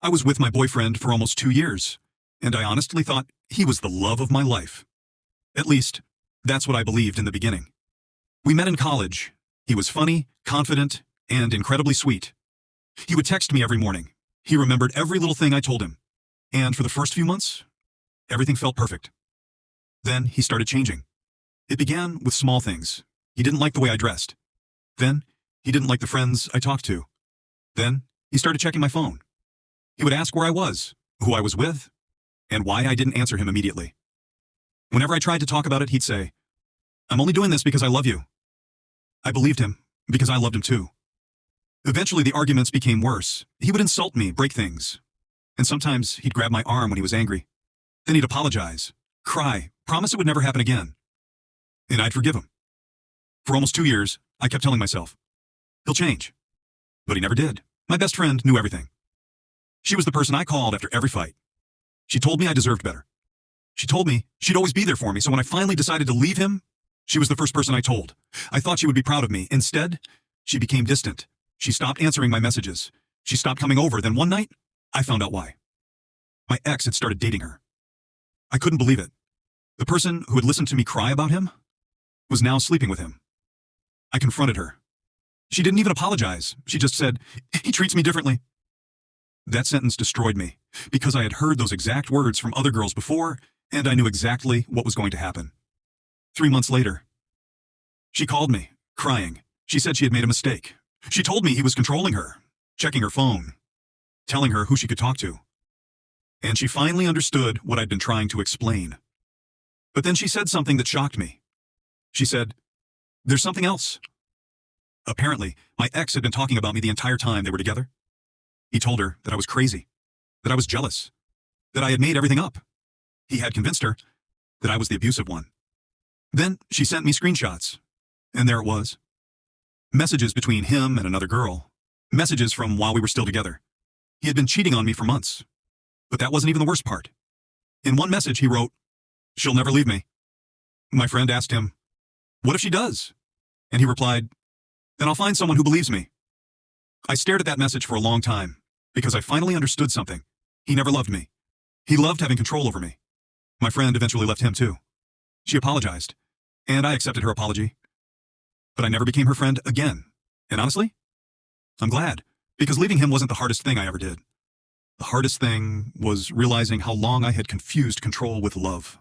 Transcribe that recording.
I was with my boyfriend for almost 2 years, and I honestly thought he was the love of my life. At least, that's what I believed in the beginning. We met in college. He was funny, confident, and incredibly sweet. He would text me every morning. He remembered every little thing I told him. And for the first few months, everything felt perfect. Then he started changing. It began with small things. He didn't like the way I dressed. Then, he didn't like the friends I talked to. Then, he started checking my phone. He would ask where I was, who I was with, and why I didn't answer him immediately. Whenever I tried to talk about it, he'd say, "I'm only doing this because I love you." I believed him, because I loved him too. Eventually, the arguments became worse. He would insult me, break things. And sometimes he'd grab my arm when he was angry. Then he'd apologize, cry, promise it would never happen again. And I'd forgive him. For almost 2 years, I kept telling myself, he'll change. But he never did. My best friend knew everything. She was the person I called after every fight. She told me I deserved better. She told me she'd always be there for me, so when I finally decided to leave him, she was the first person I told. I thought she would be proud of me. Instead, she became distant. She stopped answering my messages. She stopped coming over. Then one night, I found out why. My ex had started dating her. I couldn't believe it. The person who had listened to me cry about him was now sleeping with him. I confronted her. She didn't even apologize. She just said, "He treats me differently." That sentence destroyed me, because I had heard those exact words from other girls before, and I knew exactly what was going to happen. 3 months later, she called me, crying. She said she had made a mistake. She told me he was controlling her, checking her phone, telling her who she could talk to. And she finally understood what I'd been trying to explain. But then she said something that shocked me. She said, "There's something else." Apparently, my ex had been talking about me the entire time they were together. He told her that I was crazy, that I was jealous, that I had made everything up. He had convinced her that I was the abusive one. Then she sent me screenshots, and there it was. Messages between him and another girl. Messages from while we were still together. He had been cheating on me for months. But that wasn't even the worst part. In one message, he wrote, "She'll never leave me." My friend asked him, "What if she does?" And he replied, "Then I'll find someone who believes me." I stared at that message for a long time, because I finally understood something. He never loved me. He loved having control over me. My friend eventually left him too. She apologized, and I accepted her apology. But I never became her friend again. And honestly, I'm glad, because leaving him wasn't the hardest thing I ever did. The hardest thing was realizing how long I had confused control with love.